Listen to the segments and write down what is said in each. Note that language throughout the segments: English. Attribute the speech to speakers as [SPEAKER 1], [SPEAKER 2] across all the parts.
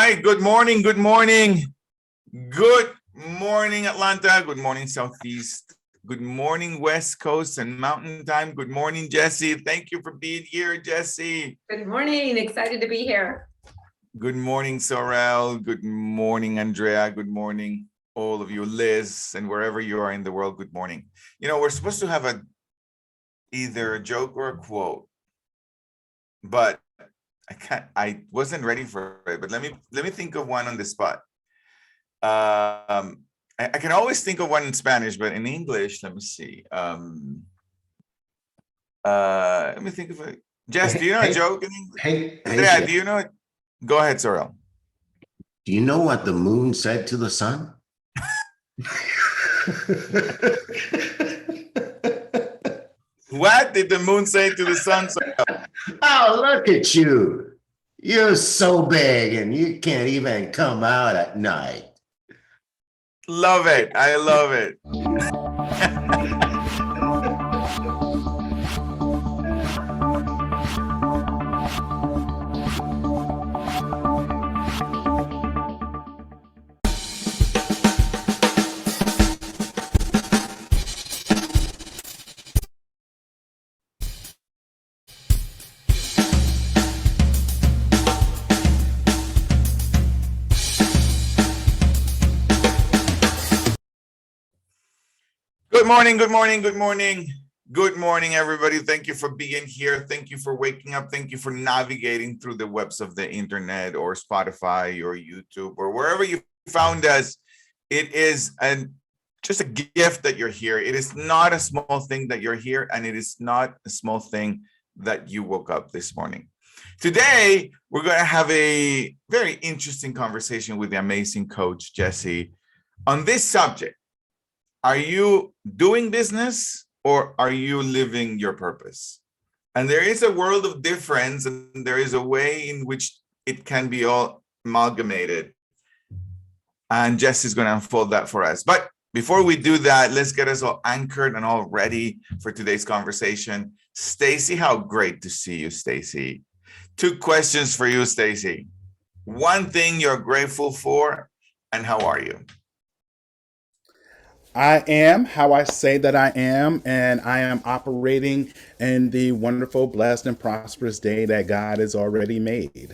[SPEAKER 1] right. Good morning. Good morning. Good morning, Atlanta. Good morning, Southeast. Good morning, West Coast and Mountain Time. Good morning, Jessie. Thank you for being here, Jessie.
[SPEAKER 2] Good morning. Excited to be here.
[SPEAKER 1] Good morning, Sorel. Good morning, Andrea. Good morning, all of you, Liz, and wherever you are in the world. Good morning. You know, we're supposed to have either a joke or a quote, but I wasn't ready for it. But let me think of one on the spot. I can always think of one in Spanish, but in English, let me see. Let me think of it. Jess, do you know a joke in English?
[SPEAKER 3] Hey,
[SPEAKER 1] Yeah, do you know it? Go ahead, Sorel.
[SPEAKER 3] do you know what the moon said to the sun?
[SPEAKER 1] What did the moon say to the sun, Sorel?
[SPEAKER 3] Oh, look at you. You're so big and you can't even come out at night.
[SPEAKER 1] Love it. I love it. Good morning, good morning, good morning. Good morning, everybody. Thank you for being here. Thank you for waking up. Thank you for navigating through the webs of the internet or Spotify or YouTube or wherever you found us. It is just a gift that you're here. It is not a small thing that you're here, and it is not a small thing that you woke up this morning. Today, we're going to have a very interesting conversation with the amazing coach, Jessie, on this subject. Are you doing business or are you living your purpose? And there is a world of difference, and there is a way in which it can be all amalgamated. And Jess is going to unfold that for us. But before we do that, let's get us all anchored and all ready for today's conversation. Stacy, how great to see you, Stacy. 2 questions for you, Stacy. One thing you're grateful for, and how are you?
[SPEAKER 4] I am how I say that I am, and I am operating in the wonderful, blessed, and prosperous day that God has already made.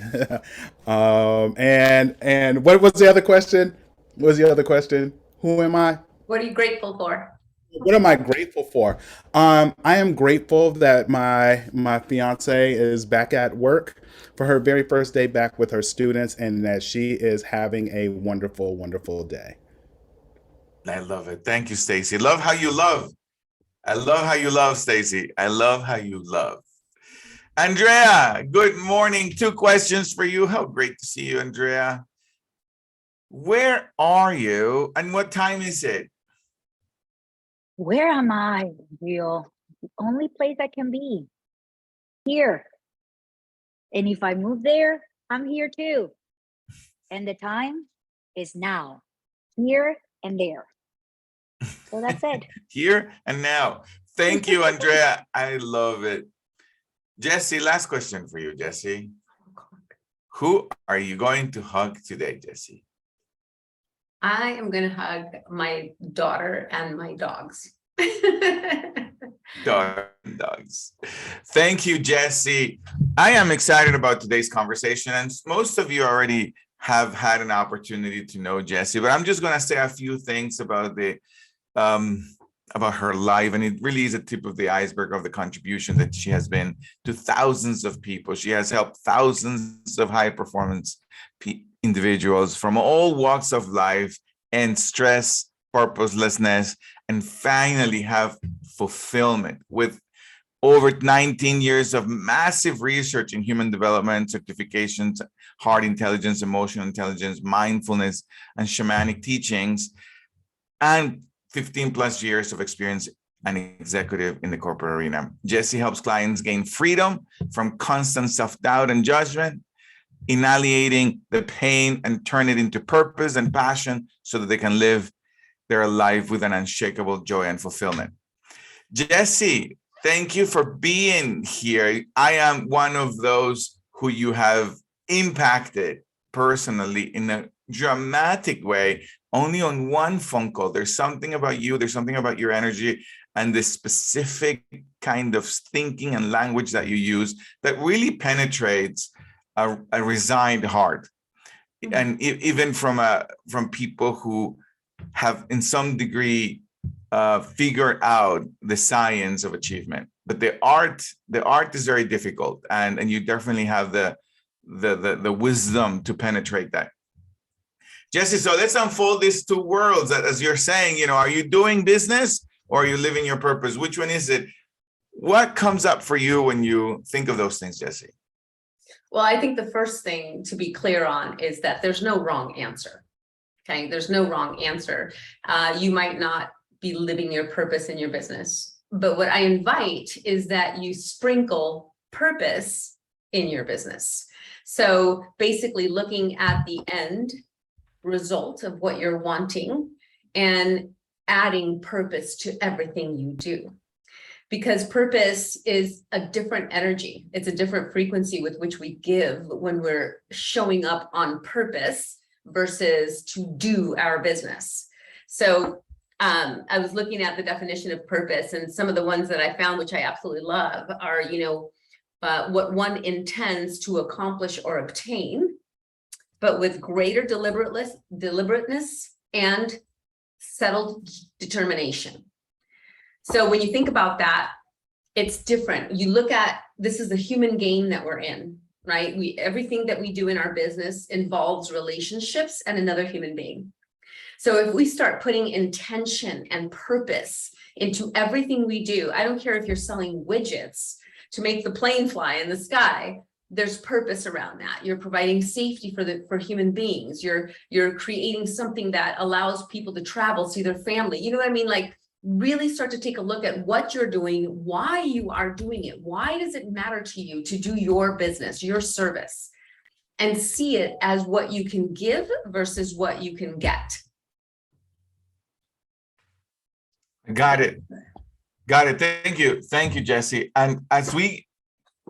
[SPEAKER 4] And what was the other question? What was the other question? Who am I?
[SPEAKER 2] What are you grateful for?
[SPEAKER 4] What am I grateful for? I am grateful that my fiance is back at work for her very first day back with her students, and that she is having a wonderful, wonderful day.
[SPEAKER 1] I love it. Thank you, Stacy. Love how you love. I love how you love, Stacy. I love how you love. Andrea, good morning. 2 questions for you. How great to see you, Andrea. Where are you and what time is it?
[SPEAKER 5] Where am I, Gio? The only place I can be. Here. And if I move there, I'm here too. And the time is now. Here and there. So that's it.
[SPEAKER 1] Here and now. Thank you, Andrea. I love it. Jessie, last question for you, Jessie. Who are you going to hug today, Jessie?
[SPEAKER 2] I am going to hug my daughter and my dogs.
[SPEAKER 1] Dogs. Thank you, Jessie. I am excited about today's conversation, and most of you already have had an opportunity to know Jessie, but I'm just going to say a few things about her life, and it really is a tip of the iceberg of the contribution that she has been to thousands of people. She has helped thousands of high performance individuals from all walks of life and stress, purposelessness, and finally have fulfillment with over 19 years of massive research in human development, certifications, heart intelligence, emotional intelligence, mindfulness, and shamanic teachings, and 15 plus years of experience and executive in the corporate arena. Jessie helps clients gain freedom from constant self-doubt and judgment, annihilating the pain and turn it into purpose and passion so that they can live their life with an unshakable joy and fulfillment. Jessie, thank you for being here. I am one of those who you have impacted personally in a dramatic way only on one phone call. There's something about you, there's something about your energy and the specific kind of thinking and language that you use that really penetrates a resigned heart. And even from people who have in some degree figured out the science of achievement. But the art is very difficult, and you definitely have the wisdom to penetrate that. Jessie, so let's unfold these two worlds. As you're saying, you know, are you doing business or are you living your purpose? Which one is it? What comes up for you when you think of those things, Jessie?
[SPEAKER 2] Well, I think the first thing to be clear on is that there's no wrong answer. Okay, there's no wrong answer. You might not be living your purpose in your business, but what I invite is that you sprinkle purpose in your business. So basically looking at the end result of what you're wanting and adding purpose to everything you do. Because purpose is a different energy. It's a different frequency with which we give when we're showing up on purpose versus to do our business. So I was looking at the definition of purpose, and some of the ones that I found, which I absolutely love, are, you know, what one intends to accomplish or obtain, but with greater deliberateness and settled determination. So when you think about that, it's different. You look at, this is the human game that we're in, right? Everything that we do in our business involves relationships and another human being. So if we start putting intention and purpose into everything we do, I don't care if you're selling widgets to make the plane fly in the sky, there's purpose around that. You're providing safety for human beings. You're creating something that allows people to travel, see their family. You know what I mean? Like, really start to take a look at what you're doing, why you are doing it. Why does it matter to you to do your business, your service, and see it as what you can give versus what you can get.
[SPEAKER 1] Got it. Thank you, Jessie. And as we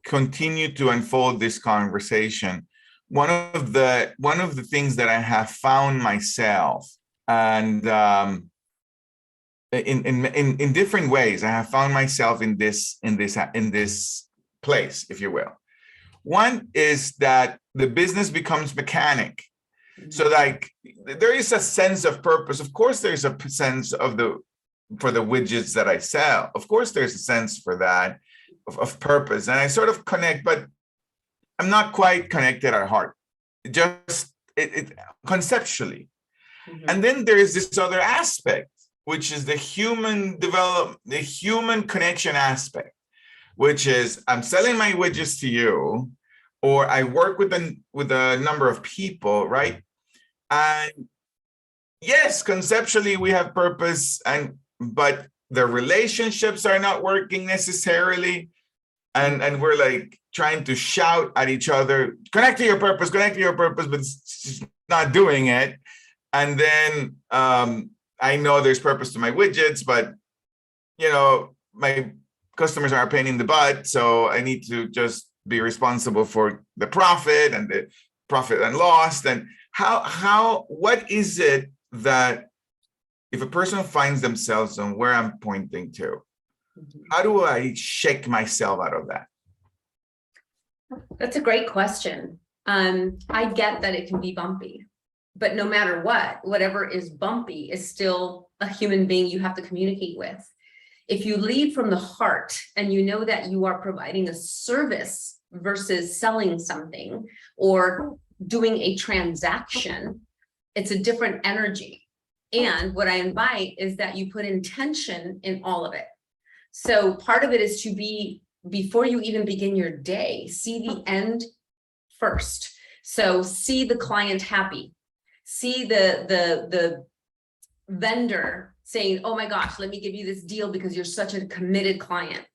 [SPEAKER 1] continue to unfold this conversation, one of the things that I have found myself, and in different ways, I have found myself in this place, if you will. One is that the business becomes mechanic. So like there is a sense of purpose. Of course, there's a sense for the widgets that I sell. Of course, there's a sense for that of purpose. And I sort of connect, but I'm not quite connected at heart, just conceptually. Mm-hmm. And then there is this other aspect, which is the human connection aspect, which is I'm selling my widgets to you, or I work with a number of people, right? And yes, conceptually we have purpose, but the relationships are not working necessarily, and we're like trying to shout at each other, connect to your purpose, but it's just not doing it. And then I know there's purpose to my widgets, but you know, my customers are a pain in the butt, so I need to just be responsible for the profit and the profit and loss. And what is it that if a person finds themselves on where I'm pointing to, how do I shake myself out of that?
[SPEAKER 2] That's a great question. I get that it can be bumpy. But no matter what, whatever is bumpy is still a human being you have to communicate with. If you lead from the heart and you know that you are providing a service versus selling something or doing a transaction, it's a different energy. And what I invite is that you put intention in all of it. So part of it is to be, before you even begin your day, see the end first. So see the client happy. See the vendor saying, oh my gosh, let me give you this deal because you're such a committed client.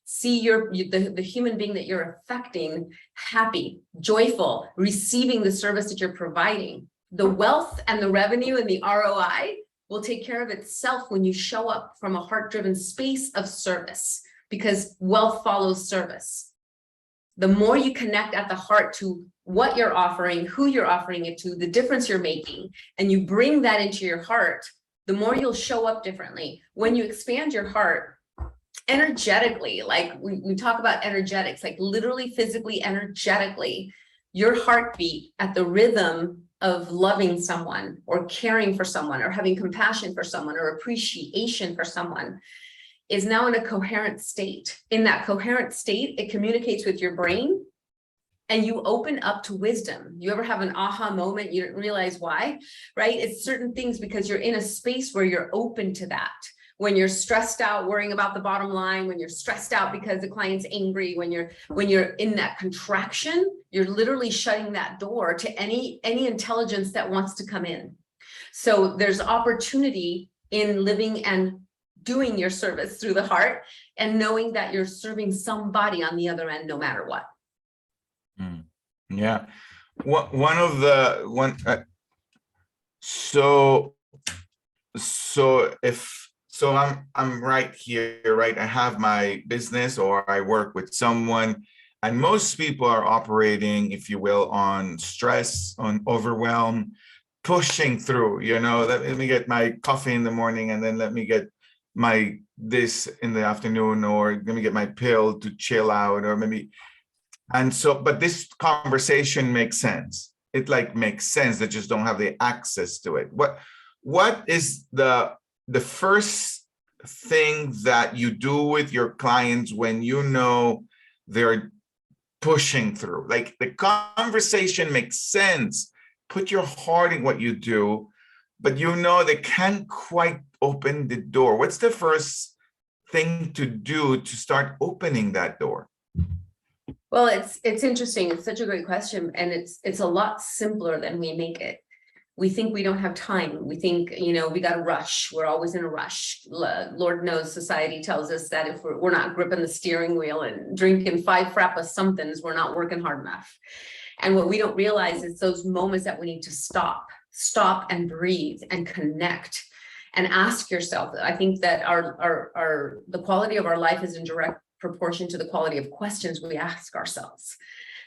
[SPEAKER 2] See the human being that you're affecting happy, joyful, receiving the service that you're providing. The wealth and the revenue and the ROI will take care of itself when you show up from a heart-driven space of service, because wealth follows service. The more you connect at the heart to what you're offering, who you're offering it to, the difference you're making, and you bring that into your heart, the more you'll show up differently. When you expand your heart energetically, like we talk about energetics, like literally, physically, energetically, your heartbeat at the rhythm of loving someone or caring for someone or having compassion for someone or appreciation for someone is now in a coherent state. In that coherent state, it communicates with your brain and you open up to wisdom. You ever have an aha moment, you didn't realize why, right? It's certain things because you're in a space where you're open to that. When you're stressed out, worrying about the bottom line, when you're stressed out because the client's angry, when you're in that contraction, you're literally shutting that door to any intelligence that wants to come in. So there's opportunity in living and doing your service through the heart and knowing that you're serving somebody on the other end, no matter what.
[SPEAKER 1] Yeah. So I'm right here, right? I have my business or I work with someone, and most people are operating, if you will, on stress, on overwhelm, pushing through, let me get my coffee in the morning and then let me get my this in the afternoon, or let me get my pill to chill out, or maybe. And so, but this conversation makes sense. It makes sense. They just don't have the access to it. What is the first thing that you do with your clients when you know they're pushing through? Like the conversation makes sense. Put your heart in what you do, but they can't quite open the door. What's the first thing to do to start opening that door?
[SPEAKER 2] Well, it's interesting. It's such a great question. And it's a lot simpler than we make it. We think we don't have time. We think, we got to rush. We're always in a rush. Lord knows society tells us that if we're not gripping the steering wheel and drinking 5 frappa somethings, we're not working hard enough. And what we don't realize is those moments that we need to stop and breathe and connect and ask yourself. I think that the quality of our life is in direct proportion to the quality of questions we ask ourselves.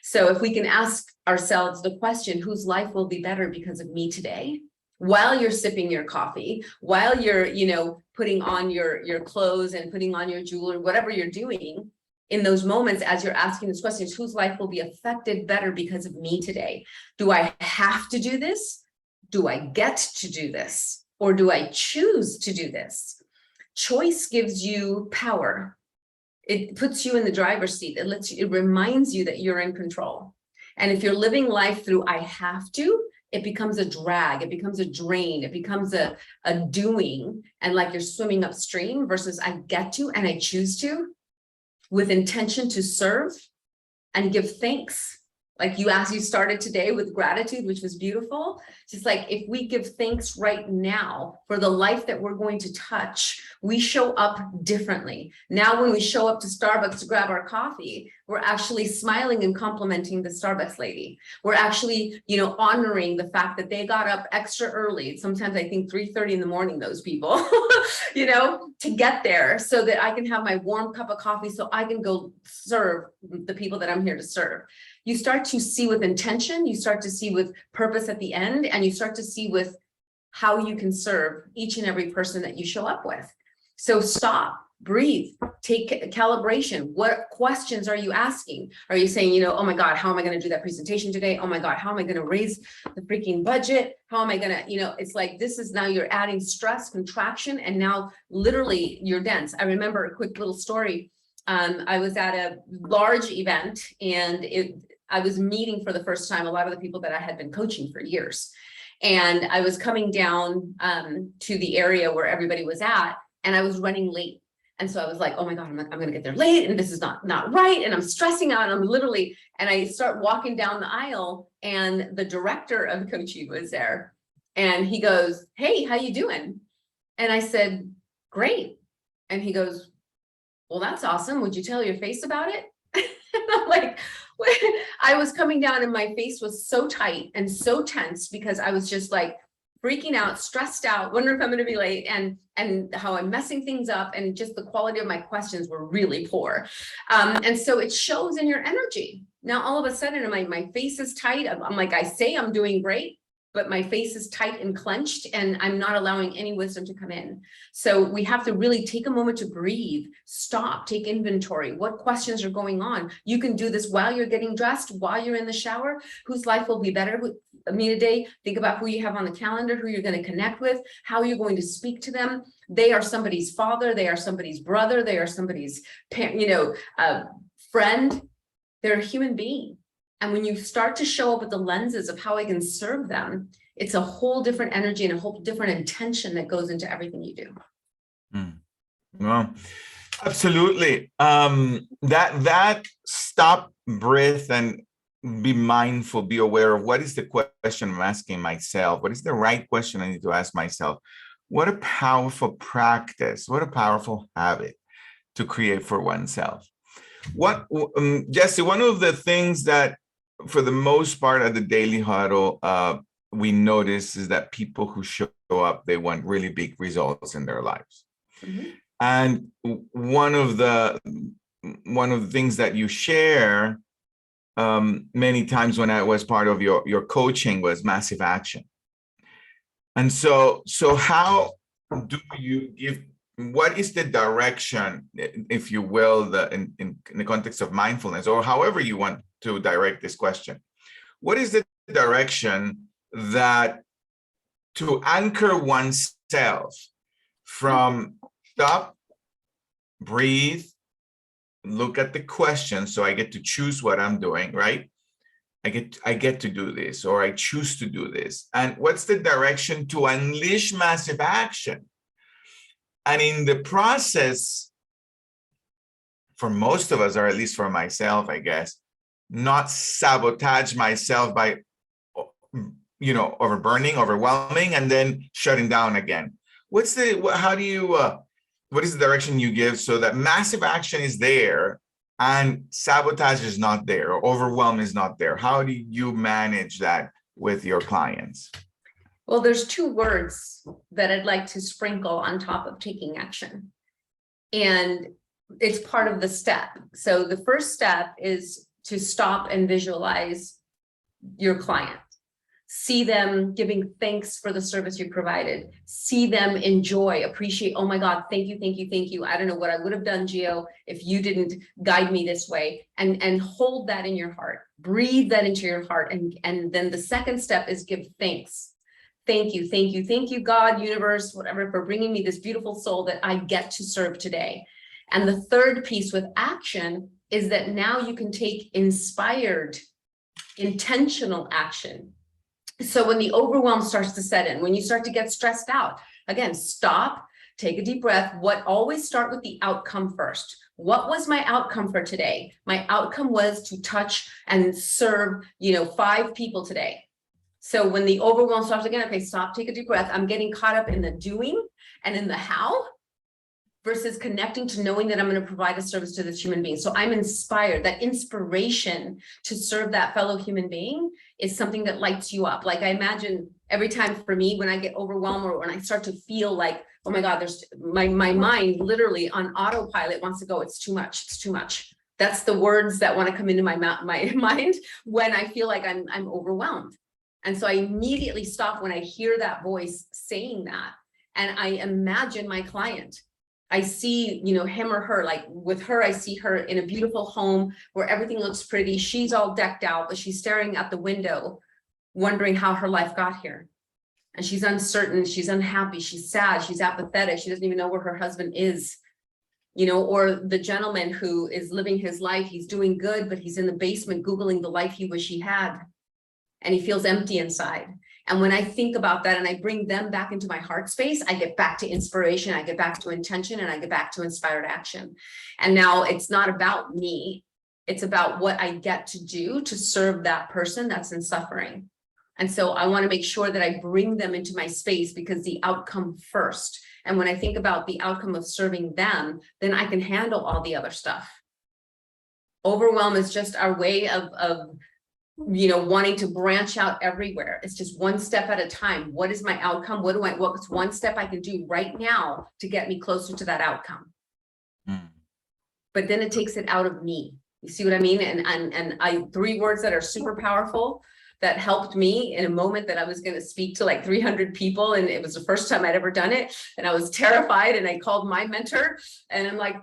[SPEAKER 2] So if we can ask ourselves the question, whose life will be better because of me today? While you're sipping your coffee, while you're, putting on your clothes and putting on your jewelry, whatever you're doing in those moments, as you're asking these questions, whose life will be affected better because of me today? Do I have to do this? Do I get to do this? Or do I choose to do this? Choice gives you power. It puts you in the driver's seat. It reminds you that you're in control. And if you're living life through I have to, it becomes a drag, it becomes a drain, it becomes a doing, and like you're swimming upstream, versus I get to and I choose to, with intention to serve and give thanks. Like you started today with gratitude, which was beautiful. Just like if we give thanks right now for the life that we're going to touch, we show up differently. Now, when we show up to Starbucks to grab our coffee, we're actually smiling and complimenting the Starbucks lady. We're actually, honoring the fact that they got up extra early. Sometimes I think 3:30 in the morning, those people, to get there so that I can have my warm cup of coffee so I can go serve the people that I'm here to serve. You start to see with intention, you start to see with purpose at the end, and you start to see with how you can serve each and every person that you show up with. So stop, breathe, take calibration. What questions are you asking? Are you saying, oh my God, how am I going to do that presentation today? Oh my God, how am I going to raise the freaking budget? How am I going to, it's like, this is now you're adding stress, contraction, and now literally you're dense. I remember a quick little story. I was at a large event and I was meeting for the first time a lot of the people that I had been coaching for years. And I was coming down to the area where everybody was at, and I was running late. And so I was like, oh my God, I'm going to get there late, and this is not right. And I'm stressing out. And I start walking down the aisle, and the director of coaching was there. And he goes, hey, how you doing? And I said, great. And he goes, well, that's awesome. Would you tell your face about it? And I'm like, I was coming down and my face was so tight and so tense because I was just like freaking out, stressed out, wondering if I'm going to be late, and how I'm messing things up, and just the quality of my questions were really poor. And so it shows in your energy. Now, all of a sudden, my face is tight. I'm like, I say I'm doing great, but my face is tight and clenched, and I'm not allowing any wisdom to come in. So we have to really take a moment to breathe, stop, take inventory. What questions are going on? You can do this while you're getting dressed, while you're in the shower. Whose life will be better with me today? Think about who you have on the calendar, who you're going to connect with, how you're going to speak to them. They are somebody's father, they are somebody's brother, they are somebody's friend. They're a human being. And when you start to show up with the lenses of how I can serve them, it's a whole different energy and a whole different intention that goes into everything you do.
[SPEAKER 1] Well, absolutely. That stop, breath, and be mindful, be aware of what is the question I'm asking myself? What is the right question I need to ask myself? What a powerful practice, what a powerful habit to create for oneself. Jesse, one of the things that for the most part at the Daily Huddle, we notice is that people who show up, they want really big results in their lives.
[SPEAKER 2] Mm-hmm.
[SPEAKER 1] And one of the things that you share many times when I was part of your coaching was massive action. And so how do you give, what is the direction, if you will, in the context of mindfulness, or however you want to direct this question? What is the direction that to anchor oneself from stop, breathe, look at the question, so I get to choose what I'm doing, right? I get to do this, or I choose to do this. And what's the direction to unleash massive action? And in the process, for most of us, or at least for myself, I guess, not sabotage myself by, overburning, overwhelming, and then shutting down again. What is the direction you give so that massive action is there and sabotage is not there, or overwhelm is not there? How do you manage that with your clients?
[SPEAKER 2] Well, there's two words that I'd like to sprinkle on top of taking action. And it's part of the step. So the first step is to stop and visualize your client. See them giving thanks for the service you provided. See them enjoy, appreciate, oh my God, thank you, thank you, thank you. I don't know what I would have done, Gio, if you didn't guide me this way. And hold that in your heart. Breathe that into your heart. And then the second step is give thanks. Thank you, thank you, thank you, God, universe, whatever, for bringing me this beautiful soul that I get to serve today. And the third piece with action is that now you can take inspired, intentional action. So when the overwhelm starts to set in, when you start to get stressed out, again, stop, take a deep breath. Always start with the outcome first. What was my outcome for today? My outcome was to touch and serve, 5 people today. So when the overwhelm starts again, okay, stop, take a deep breath. I'm getting caught up in the doing and in the how versus connecting to knowing that I'm going to provide a service to this human being. So I'm inspired. That inspiration to serve that fellow human being is something that lights you up. Like I imagine every time for me, when I get overwhelmed or when I start to feel like, oh my God, there's my mind literally on autopilot wants to go, it's too much, it's too much. That's the words that want to come into my mind when I feel like I'm overwhelmed. And so I immediately stop when I hear that voice saying that. And I imagine my client. I see, him or her, like with her, I see her in a beautiful home where everything looks pretty. She's all decked out, but she's staring at the window, wondering how her life got here. And she's uncertain, she's unhappy, she's sad, she's apathetic. She doesn't even know where her husband is. Or the gentleman who is living his life, he's doing good, but he's in the basement Googling the life he wish he had. And he feels empty inside. And when I think about that and I bring them back into my heart space, I get back to inspiration, I get back to intention, and I get back to inspired action. And now it's not about me. It's about what I get to do to serve that person that's in suffering. And so I want to make sure that I bring them into my space because the outcome first. And when I think about the outcome of serving them, then I can handle all the other stuff. Overwhelm is just our way of wanting to branch out everywhere. It's just one step at a time. What is my outcome? What's one step I can do right now to get me closer to that outcome? But then it takes it out of me. You see what I mean? And I 3 words that are super powerful that helped me in a moment that I was going to speak to like 300 people. And it was the first time I'd ever done it. And I was terrified. And I called my mentor and I'm like,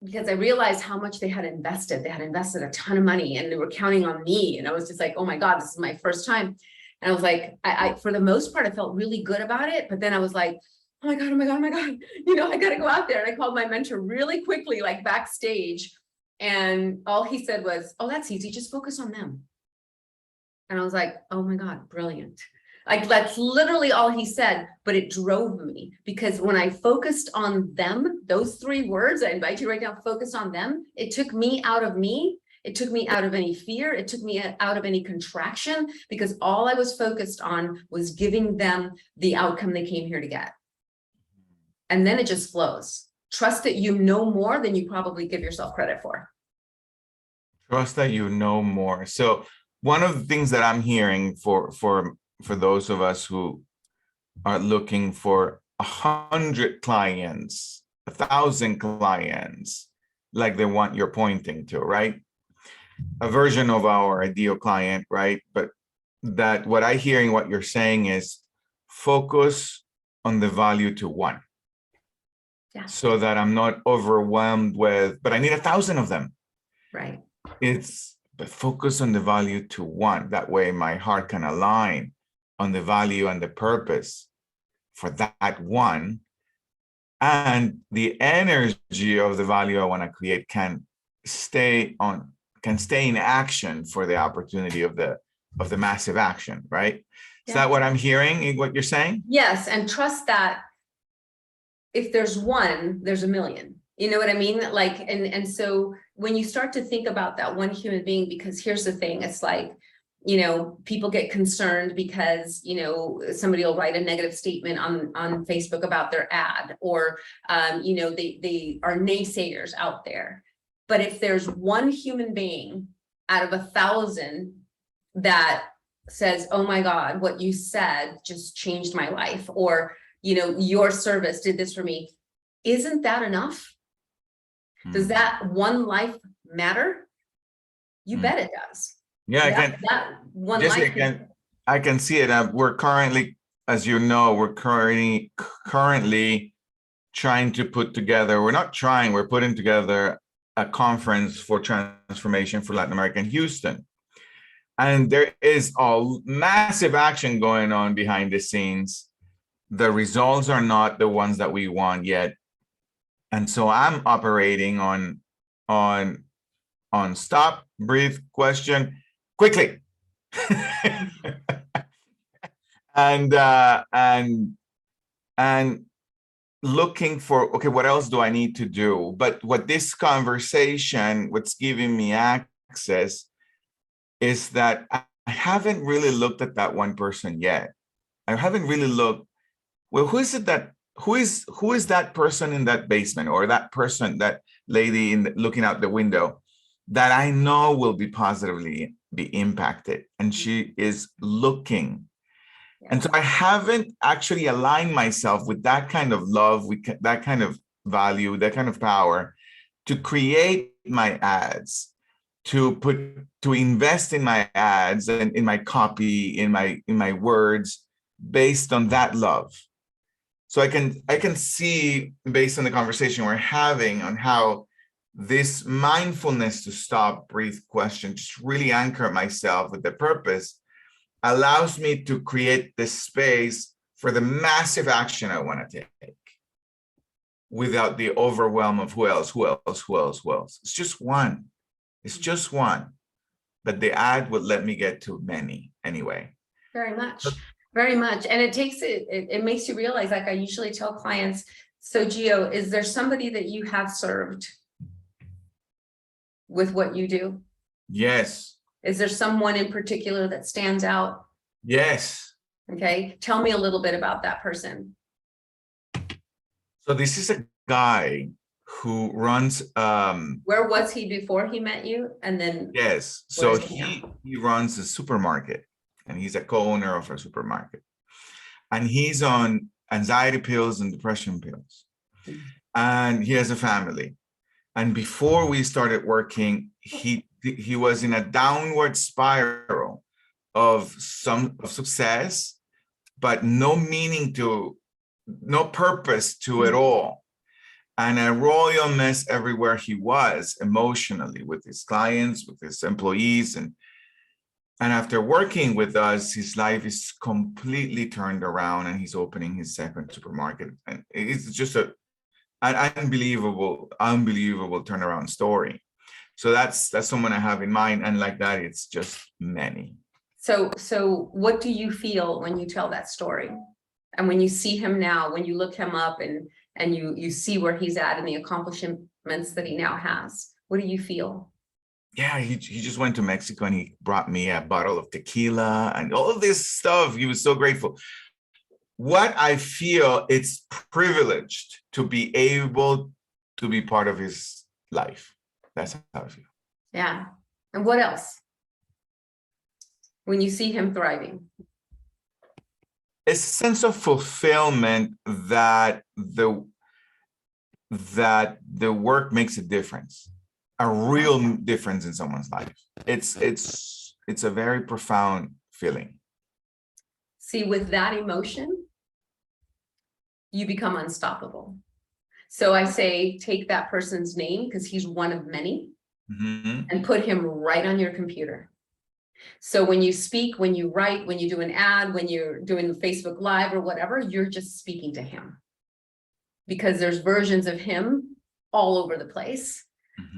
[SPEAKER 2] because I realized how much they had invested. They had invested a ton of money and they were counting on me. And I was just like, oh my God, this is my first time. And I was like, I for the most part, I felt really good about it. But then I was like, oh my God, oh my God, oh my God, I got to go out there. And I called my mentor really quickly, like backstage. And all he said was, oh, that's easy. Just focus on them. And I was like, oh my God, brilliant. Like, that's literally all he said, but it drove me because when I focused on them, those 3 words, I invite you right now, focus on them. It took me out of me. It took me out of any fear. It took me out of any contraction because all I was focused on was giving them the outcome they came here to get. And then it just flows. Trust that you know more than you probably give yourself credit for.
[SPEAKER 1] Trust that you know more. So one of the things that I'm hearing for those of us who are looking for 100 clients, 1,000 clients, like the one you're pointing to, right? A version of our ideal client, right? But that what I hear in what you're saying is focus on the value to one.
[SPEAKER 2] Yeah.
[SPEAKER 1] So that I'm not overwhelmed with, but I need 1,000 of them.
[SPEAKER 2] Right.
[SPEAKER 1] But focus on the value to one. That way my heart can align on the value and the purpose for that one. And the energy of the value I want to create can stay in action for the opportunity of the massive action, right? Is that what I'm hearing in what you're saying?
[SPEAKER 2] Yes. And trust that if there's one, there's a million. You know what I mean? Like, and so when you start to think about that one human being, because here's the thing, it's like, people get concerned because, somebody will write a negative statement on Facebook about their ad, or, they are naysayers out there. But if there's one human being out of 1,000 that says, oh my God, what you said just changed my life, or, your service did this for me, isn't that enough? Does that one life matter? You bet it does.
[SPEAKER 1] Yeah,
[SPEAKER 2] that one
[SPEAKER 1] Jessie,
[SPEAKER 2] life.
[SPEAKER 1] I can see it. We're currently, as you know, we're currently trying to put together, we're putting together a conference for transformation for Latin America in Houston. And there is a massive action going on behind the scenes. The results are not the ones that we want yet. And so I'm operating on stop, breathe, question, quickly. and looking for, okay, what else do I need to do? But what this conversation, what's giving me access is that I haven't really looked at that one person yet. I haven't really looked, well, who is that person in that basement, or that person, that lady looking out the window that I know will be positively be impacted, and she is looking. And so I haven't actually aligned myself with that kind of love, with that kind of value, that kind of power to create my ads, to invest in my ads and in my copy, in my words, based on that love. So I can see, based on the conversation we're having, on how this mindfulness to stop, breathe, question, just really anchor myself with the purpose, allows me to create this space for the massive action I want to take without the overwhelm of who else. It's just one. But the ad would let me get to many anyway.
[SPEAKER 2] Very much. Very much. And it makes you realize, like I usually tell clients, so Gio, is there somebody that you have served with what you do?
[SPEAKER 1] Yes.
[SPEAKER 2] Is there someone in particular that stands out?
[SPEAKER 1] Yes.
[SPEAKER 2] Okay. Tell me a little bit about that person.
[SPEAKER 1] So this is a guy who runs
[SPEAKER 2] Where was he before he met you? And then,
[SPEAKER 1] yes, so
[SPEAKER 2] Where's he
[SPEAKER 1] he runs a supermarket, and he's a co-owner of a supermarket, and he's on anxiety pills and depression pills, and he has a family. And before we started working, he was in a downward spiral of success, but no meaning to, no purpose to it all, and a royal mess everywhere he was emotionally, with his clients, with his employees, and after working with us, his life is completely turned around, and he's opening his second supermarket, and it's just an unbelievable turnaround story. So that's someone I have in mind, and like that, it's just many.
[SPEAKER 2] so what do you feel when you tell that story? And when you see him now, when you look him up and you see where he's at and the accomplishments that he now has, what do you feel?
[SPEAKER 1] Yeah, he just went to Mexico, and he brought me a bottle of tequila and all of this stuff. He was so grateful. What I feel, it's privileged to be able to be part of his life. That's how I feel.
[SPEAKER 2] Yeah. And what else? When you see him thriving?
[SPEAKER 1] A sense of fulfillment that the work makes a difference, a real difference in someone's life. It's a very profound feeling.
[SPEAKER 2] See, with that emotion, you become unstoppable. So I say, take that person's name, because he's one of many, and put him right on your computer. So when you speak, when you write, when you do an ad, when you're doing Facebook Live or whatever, you're just speaking to him, because there's versions of him all over the place.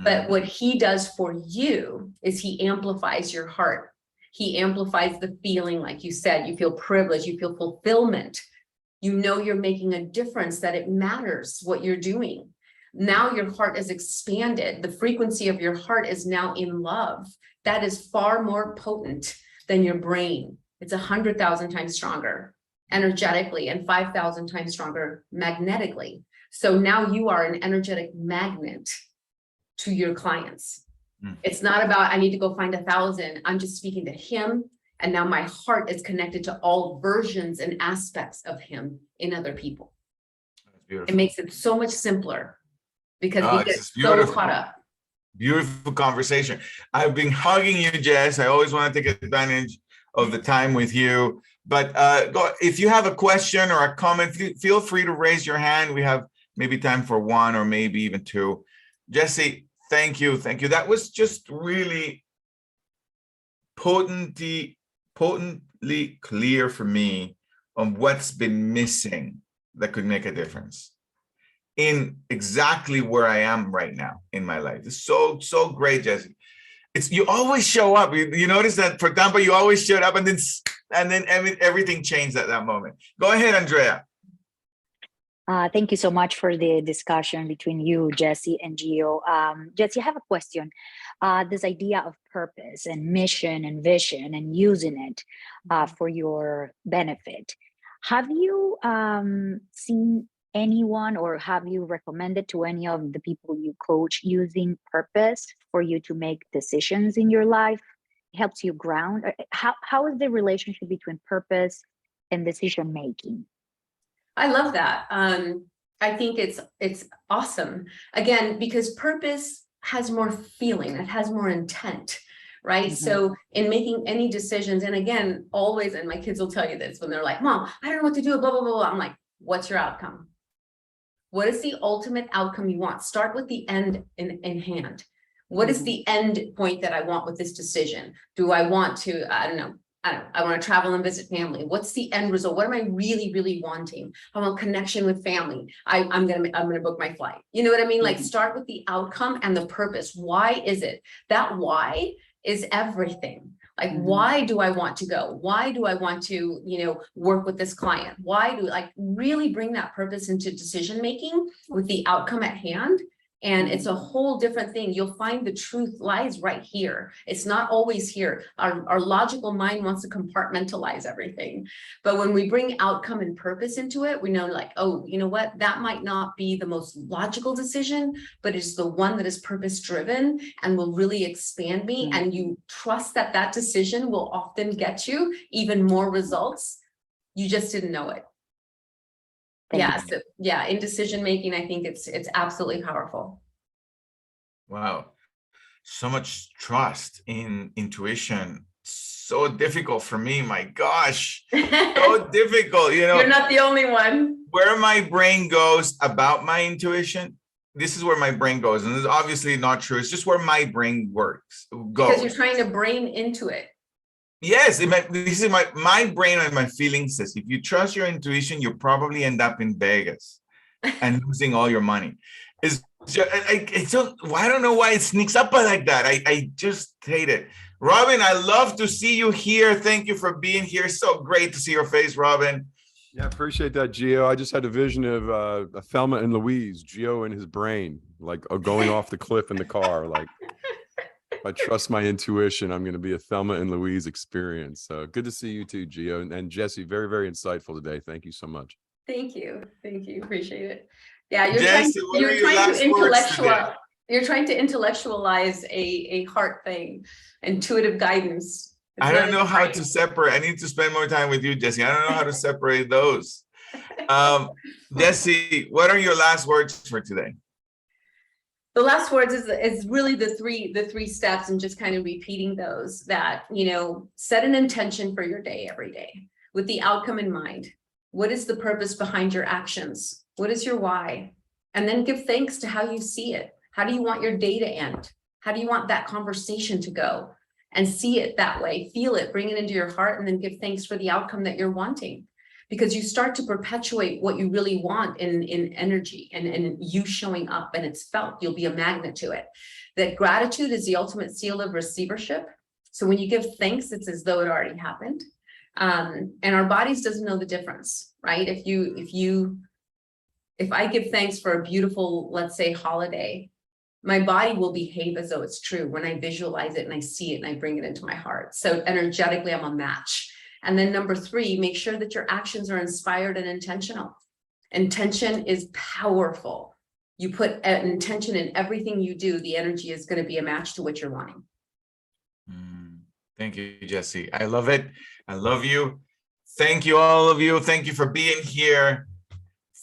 [SPEAKER 2] But what he does for you is he amplifies your heart. He amplifies the feeling, like you said, you feel privileged, you feel fulfillment. You know you're making a difference, that it matters what you're doing. Now your heart is expanded. The frequency of your heart is now in love. That is far more potent than your brain. It's 100,000 times stronger energetically and 5,000 times stronger magnetically. So now you are an energetic magnet to your clients. It's not about, I need to go find 1,000. I'm just speaking to him. And now my heart is connected to all versions and aspects of him in other people. It makes it so much simpler, because we get so caught up.
[SPEAKER 1] Beautiful conversation. I've been hugging you, Jess. I always want to take advantage of the time with you. But if you have a question or a comment, feel free to raise your hand. We have maybe time for one or maybe even two. Jessie, thank you. Thank you. That was just really potently clear for me on what's been missing that could make a difference in exactly where I am right now in my life. It's so great, Jessie. You always show up. You notice that for Tampa, you always showed up, and then everything changed at that moment. Go ahead, Andrea.
[SPEAKER 5] Thank you so much for the discussion between you, Jessie, and Gio. Jessie, I have a question. This idea of purpose and mission and vision and using it for your benefit. Have you seen anyone, or have you recommended to any of the people you coach using purpose for you to make decisions in your life? It helps you ground. How is the relationship between purpose and decision making?
[SPEAKER 2] I love that. I think it's awesome. Again, because purpose has more feeling, it has more intent, right? So in making any decisions, and again, always, and my kids will tell you this when they're like, Mom, I don't know what to do, blah, blah, blah, blah. I'm like, what's your outcome? What is the ultimate outcome you want? Start with the end in hand. What is the end point that I want with this decision? Do I want to, I want to travel and visit family. What's the end result? What am I really, really wanting? I want connection with family. I'm gonna book my flight. You know what I mean? Like, start with the outcome and the purpose. Why is it? That why is everything. Like, why do I want to go? Why do I want to, work with this client? Why do, like, really bring that purpose into decision making with the outcome at hand? And it's a whole different thing. You'll find the truth lies right here. It's not always here. Our logical mind wants to compartmentalize everything. But when we bring outcome and purpose into it, we know like, oh, you know what? That might not be the most logical decision, but it's the one that is purpose driven and will really expand me. And you trust that that decision will often get you even more results. You just didn't know it. Yeah, so yeah, in decision making, I think it's absolutely powerful.
[SPEAKER 1] Wow. So much trust in intuition. So difficult for me. My gosh. So difficult. You know,
[SPEAKER 2] you're not the only one.
[SPEAKER 1] Where my brain goes about my intuition, this is where my brain goes. And it's obviously not true. It's just where my brain goes.
[SPEAKER 2] Because you're trying to brain into it.
[SPEAKER 1] Yes, this is my brain and my feeling says, if you trust your intuition, you'll probably end up in Vegas and losing all your money. It's just, I don't know why it sneaks up like that. I just hate it. Robin, I love to see you here. Thank you for being here. So great to see your face, Robin.
[SPEAKER 6] Yeah, appreciate that, Gio. I just had a vision of Thelma and Louise, Gio in his brain, like going off the cliff in the car, like. If I trust my intuition, I'm going to be a Thelma and Louise experience. So good to see you too, Gio. And Jessie, very, very insightful today. Thank you so much.
[SPEAKER 2] Thank you. Thank you. Appreciate it. Yeah, you're
[SPEAKER 1] Jessie,
[SPEAKER 2] trying to intellectualize a heart thing, intuitive guidance.
[SPEAKER 1] I don't know how to separate. I need to spend more time with you, Jessie. I don't know how to separate those. Jessie, what are your last words for today?
[SPEAKER 2] The last words is really the three steps, and just kind of repeating those, that, you know, set an intention for your day every day with the outcome in mind. What is the purpose behind your actions? What is your why? And then give thanks to how you see it. How do you want your day to end? How do you want that conversation to go? And see it that way, feel it, bring it into your heart, and then give thanks for the outcome that you're wanting. Because you start to perpetuate what you really want in energy and you showing up, and it's felt. You'll be a magnet to it. That gratitude is the ultimate seal of receivership. So when you give thanks, it's as though it already happened. And our bodies doesn't know the difference, right? If I give thanks for a beautiful, let's say, holiday, my body will behave as though it's true when I visualize it and I see it and I bring it into my heart. So energetically, I'm a match. And then number 3, make sure that your actions are inspired and intentional. Intention is powerful. You put an intention in everything you do, the energy is going to be a match to what you're wanting.
[SPEAKER 1] Thank you, Jessie. I love it. I love you. Thank you, all of you. Thank you for being here.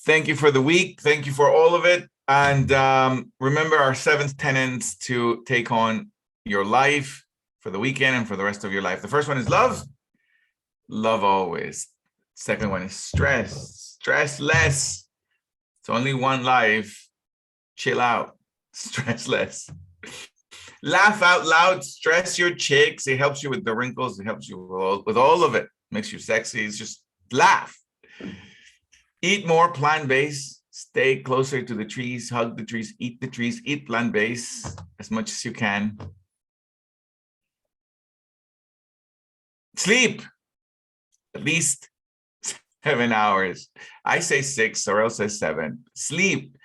[SPEAKER 1] Thank you for the week. Thank you for all of it. And remember our 7 tenets to take on your life for the weekend and for the rest of your life. The first one is love. Love always. Second one is stress. Stress less. It's only one life. Chill out. Stress less. Laugh out loud. Stress your cheeks. It helps you with the wrinkles. It helps you with all of it. Makes you sexy. It's just laugh. Eat more plant-based. Stay closer to the trees. Hug the trees. Eat the trees. Eat plant-based as much as you can. Sleep. At least 7 hours. I say 6, or else says 7. Sleep.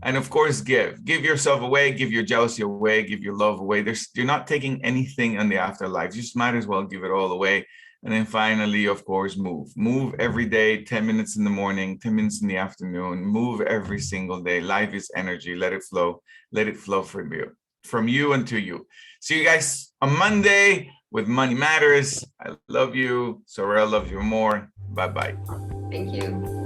[SPEAKER 1] And of course, give yourself away, give your jealousy away, give your love away. You're not taking anything in the afterlife. You just might as well give it all away. And then finally, of course, move every day, 10 minutes in the morning, 10 minutes in the afternoon, move every single day. Life is energy. Let it flow from you and to you. See you guys on Monday with Money Matters. I love you. Sorrel loves you more. Bye-bye.
[SPEAKER 2] Thank you.